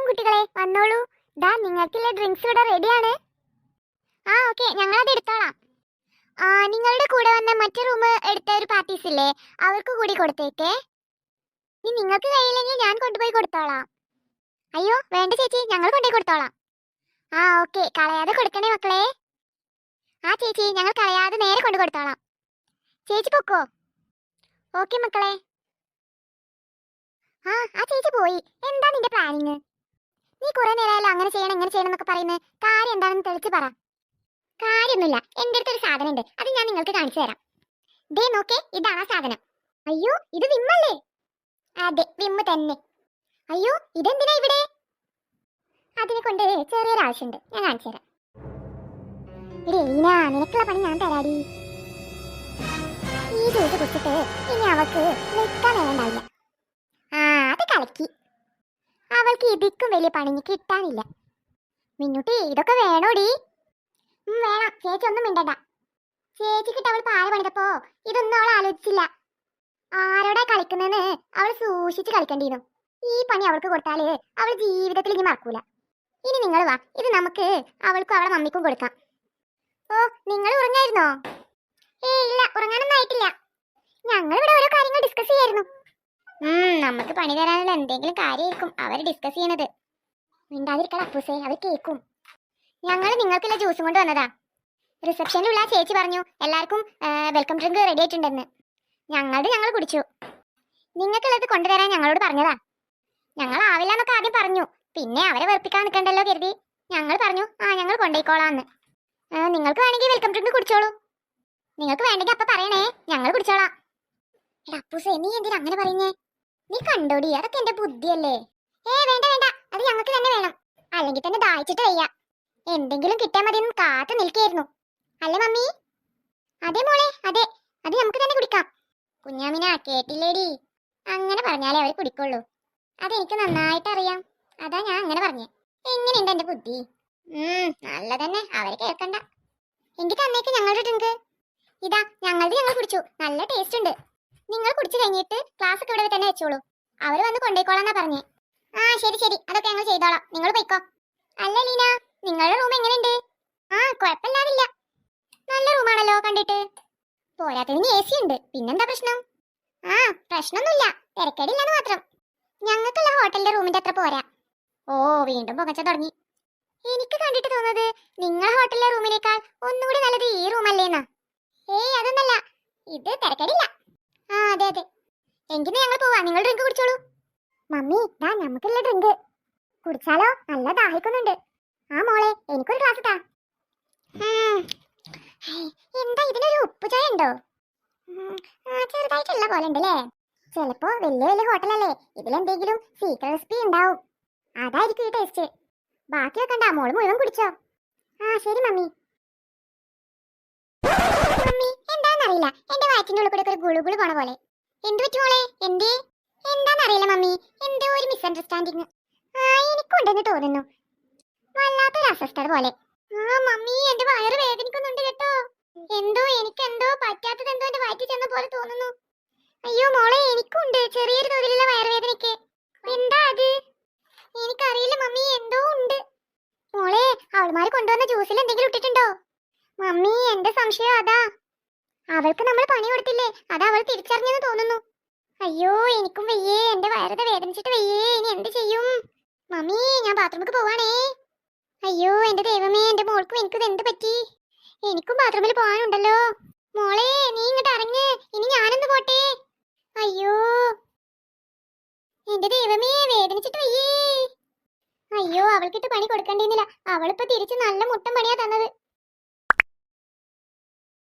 കുട്ടികളെ വന്നോളൂ. ദാ നിങ്ങൾക്കുള്ള ഡ്രിങ്ക്സ് ഇവിടെ റെഡിയാണ്. ഓക്കെ, ഞങ്ങൾ അത് എടുത്തോളാം. നിങ്ങളുടെ കൂടെ വന്ന മറ്റു റൂം എടുത്ത ഒരു പാർട്ടീസ് ഇല്ലേ, അവർക്ക് കൂടി കൊടുത്തേക്കേ. ഇനി നിങ്ങൾക്ക് കഴിയില്ലെങ്കിൽ ഞാൻ കൊണ്ടുപോയി കൊടുത്തോളാം. അയ്യോ വേണ്ട ചേച്ചി, ഞങ്ങൾ കൊണ്ടുപോയി കൊടുത്തോളാം. ഓക്കെ, കളയാതെ കൊടുക്കണേ മക്കളെ. ചേച്ചി, ഞങ്ങൾ കളയാതെ നേരെ കൊണ്ടു കൊടുത്തോളാം. ചേച്ചി പൊക്കോ. ഓക്കെ മക്കളെ. ചേച്ചി പോയി. എന്താ നിന്റെ പ്ലാനിങ്? നീ കുറെ നേരമായാലും അങ്ങനെ ചെയ്യണം ഇങ്ങനെ ചെയ്യണം എന്നൊക്കെ പറയുന്നത്. കാര്യം എന്താണെന്ന് തെളിച്ച് പറ. കാര്യമൊന്നുമില്ല, എൻ്റെ അടുത്തൊരു സാധനം ഉണ്ട്, അത് ഞാൻ നിങ്ങൾക്ക് കാണിച്ചു തരാം. ദേ നോക്കേ, ഇതാണ് ആ സാധനം. അയ്യോ, ഇത് വിമ്മല്ലേ? അതെ, വിമ്മ് തന്നെ. അയ്യോ, ഇതെന്തിനാ ഇവിടെ? അതിനെ കൊണ്ട് ചെറിയൊരു ആവശ്യമുണ്ട്, ഞാൻ കാണിച്ചു തരാം. നിനക്കുള്ള പണി ഞാൻ തരാടി. ഈ ജ്യൂസ് കുടിച്ചിട്ട് ഇനി അവൾക്ക് നിൽക്കാൻ വേണ്ടാവില്ല. അത് കലക്കി. അവൾക്ക് ഇതിക്കും വലിയ പണി കിട്ടാനില്ല. മിന്നുട്ടി, ഇതൊക്കെ വേണോടി? വേണം. ചേച്ചി ഒന്നും മിണ്ടണ്ട. ചേച്ചിക്കിട്ട് അവൾ പാര പണിതപ്പോ ഇതൊന്നും അവൾ ആലോചിച്ചില്ല. ആരോടാ കളിക്കുന്നതെന്ന് അവൾ സൂക്ഷിച്ച് കളിക്കേണ്ടിയിരുന്നു. ഈ പണി അവൾക്ക് കൊടുത്താല് അവൾ ജീവിതത്തിൽ ഇനി മറക്കൂല. ഇനി നിങ്ങൾ വാ, ഇത് നമുക്ക് അവൾക്കും അവളെ മമ്മിക്കും കൊടുക്കാം. നിങ്ങൾ ഉറങ്ങായിരുന്നോ? ഇല്ല, ഉറങ്ങാനൊന്നും ആയിട്ടില്ല. ഞങ്ങൾ ഇവിടെ ഓരോ കാര്യങ്ങൾ ഡിസ്കസ് ചെയ്യായിരുന്നു. നമുക്ക് പണി തരാനുള്ള എന്തെങ്കിലും കാര്യമായിരിക്കും അവർ ഡിസ്കസ് ചെയ്യണത്. മിണ്ടാതിരിക്കണം അപ്പൂസേ, അവർ കേൾക്കും. ഞങ്ങൾ നിങ്ങൾക്കുള്ള ജ്യൂസും കൊണ്ട് വന്നതാ. റിസപ്ഷനിലുള്ള ചേച്ചി പറഞ്ഞു എല്ലാവർക്കും വെൽക്കം ഡ്രിങ്ക് റെഡി ആയിട്ടുണ്ടെന്ന്. ഞങ്ങൾ കുടിച്ചു. നിങ്ങൾക്കുള്ളത് കൊണ്ടുതരാൻ ഞങ്ങളോട് പറഞ്ഞതാ. ഞങ്ങൾ ആവില്ല എന്നൊക്കെ ആദ്യം പറഞ്ഞു, പിന്നെ അവരെ വെറുപ്പിക്കാൻ നിൽക്കണ്ടല്ലോ കരുതി ഞങ്ങൾ പറഞ്ഞു ഞങ്ങൾ കൊണ്ടുപോയിക്കോളാന്ന്. നിങ്ങൾക്ക് വേണമെങ്കിൽ വെൽക്കം ഡ്രിങ്ക് കുടിച്ചോളൂ. നിങ്ങൾക്ക് വേണ്ടെങ്കിൽ അപ്പൊ പറയണേ, ഞങ്ങൾ കുടിച്ചോളാം. അപ്പൂസേ, നീ എന്തിനാ അങ്ങനെ പറയുന്നേ? നീ കണ്ടോടി, അതൊക്കെ എന്റെ ബുദ്ധിയല്ലേ. വേണ്ട വേണ്ട, അത് ഞങ്ങൾക്ക് തന്നെ വേണം. അല്ലെങ്കിൽ തന്നെ ദാഹിച്ചിട്ട് വയ്യ. എന്തെങ്കിലും കിട്ടിയാൽ മതിയെന്ന് കാത്തു നിൽക്കായിരുന്നു അല്ലേ മമ്മി? അതെ മോളെ, അതെ, അത് നമുക്ക് തന്നെ കുടിക്കാം. കുഞ്ഞാമിന കേട്ടില്ലേടി, അങ്ങനെ പറഞ്ഞാലേ അവർ കുടിക്കുള്ളൂ. അതെനിക്ക് നന്നായിട്ട് അറിയാം, അതാ ഞാൻ അങ്ങനെ പറഞ്ഞേ. എങ്ങനെയുണ്ട് എന്റെ ബുദ്ധി? നല്ലതന്നെ, അവരെ കേൾക്കണ്ട. എങ്കിൽ തന്നേക്ക് ഞങ്ങളുടെ ഡ്രിങ്ക്. ഇതാ ഞങ്ങൾ കുടിച്ചു, നല്ല ടേസ്റ്റ് ഉണ്ട്. നിങ്ങൾ കുടിച്ചു കഴിഞ്ഞിട്ട് ക്ലാസ് ഒക്കെ ഇവിടെ തന്നെ വെച്ചോളൂ. അവർ വന്ന് കൊണ്ടുപോയിക്കോളാന്നാ പറഞ്ഞേ. ശരി ശരി, അതൊക്കെ ഞങ്ങൾ ചെയ്തോളാം, നിങ്ങൾ പോയിക്കോ. അല്ല ലീന, നിങ്ങളുടെ റൂം എങ്ങനെയുണ്ട്? കുഴപ്പമില്ലാതില്ല, നല്ല റൂമാണല്ലോ കണ്ടിട്ട്. പോരാത്തതിന് AC ഉണ്ട്, പിന്നെന്താ പ്രശ്നം? പ്രശ്നമൊന്നുമില്ല, തിരക്കേടില്ലെന്ന് മാത്രം. ഞങ്ങൾക്കുള്ള ഹോട്ടലിന്റെ റൂമിന്റെ അത്ര പോരാ. വീണ്ടും പുകച്ച തുടങ്ങി. എനിക്ക് കണ്ടിട്ട് തോന്നുന്നത് നിങ്ങൾ ഹോട്ടലിലെ റൂമിനേക്കാൾ ഒന്നുകൂടി നല്ലത് ഈ റൂമല്ലേന്നാ. അതൊന്നല്ല, ഇത് തിരക്കേടില്ല. അതെ അതെ, എങ്കിലും ഞങ്ങൾ പോവാ, നിങ്ങൾ ഡ്രിങ്ക് കുടിച്ചോളൂ. മമ്മി, ദാ നമുക്കുള്ള ഡ്രിങ്ക് കുടിച്ചാലോ? നല്ല ദാഹിക്കുന്നുണ്ട്. മോളെ, എനിക്കൊരു ഗ്ലാസ് താ. എന്താ ഇതിനൊരു ഉപ്പ് ചായ ഉണ്ടോ? ചെറുതായിട്ടുള്ള പോലെ ഉണ്ടല്ലേ. ചിലപ്പോ വലിയ വലിയ ഹോട്ടലല്ലേ, ഇതിലെന്തെങ്കിലും സീക്രട്ട് റെസിപ്പി ഉണ്ടാവും, അതായിരിക്കും ഈ ടേസ്റ്റ്. ബാക്കി വെക്കണ്ട, മോള് മുഴുവൻ കുടിച്ചോ. ശരി മമ്മി. മമ്മി, എന്താന്നറിയില്ല, എന്റെ വയറ്റിന്റെ ഉള്ളിൽ കൂടെ ഒരു ഗുളുഗുളു പോണ പോലെ. എന്ത് പറ്റി മോളെ? എന്താന്നറിയില്ല മമ്മി, എന്തോ ഒരു മിസ്അണ്ടർസ്റ്റാൻഡിങ്. എനിക്കുണ്ടെന്ന് തോന്നുന്നു, വല്ലാത്തൊരു അസ്വസ്ഥത പോലെ. മമ്മി, എന്റെ വയറ് വേദനിക്കുന്നുണ്ട് കേട്ടോ. എനിക്കെന്തോ പറ്റാത്തത് എന്തോ എന്റെ വയറ്റിൽ ചെന്ന പോലെ തോന്നുന്നു. അയ്യോ മോളെ, എനിക്കുണ്ട് ചെറിയൊരു തോതിലുള്ള വയറുവേദനയ്ക്ക്. എന്താ അത്? എനിക്കറിയില്ല മമ്മി, എന്തോ ഉണ്ട്. മോളെ, അവൾമാര് കൊണ്ടുവന്ന ജ്യൂസിൽ എന്തെങ്കിലും ഇട്ടിട്ടുണ്ടോ? മമ്മി, എന്റെ സംശയം അതാ. അവൾക്ക് നമ്മൾ പണി കൊടുത്തില്ലേ, അത് അവൾ തിരിച്ചറിഞ്ഞെന്ന് തോന്നുന്നു. അയ്യോ, എനിക്കും വയ്യേ, എന്റെ വയറത് വേദനിച്ചിട്ട് വയ്യേ, ഇനി എന്ത് ചെയ്യും? മമ്മി, ഞാൻ ബാത്റൂമിലേക്ക് പോവാണേ. അയ്യോ എന്റെ ദൈവമേ, എന്റെ മോൾക്കും എനിക്കും എന്ത് പറ്റി? എനിക്കും ബാത്റൂമിൽ പോകാനുണ്ടല്ലോ. മോളെ, നീ ഇങ്ങോട്ട് ഇറങ്ങ്, ഇനി ഞാനൊന്ന് പോട്ടെ. അയ്യോ എന്റെ ദൈവമേ, വേദനിച്ചിട്ട് വയ്യേ. അയ്യോ, അവൾക്കിട്ട് പണി കൊടുക്കണ്ടിരുന്നില്ല, അവളിപ്പോ തിരിച്ച് നല്ല മുട്ടൻ പണിയാ തന്നത്.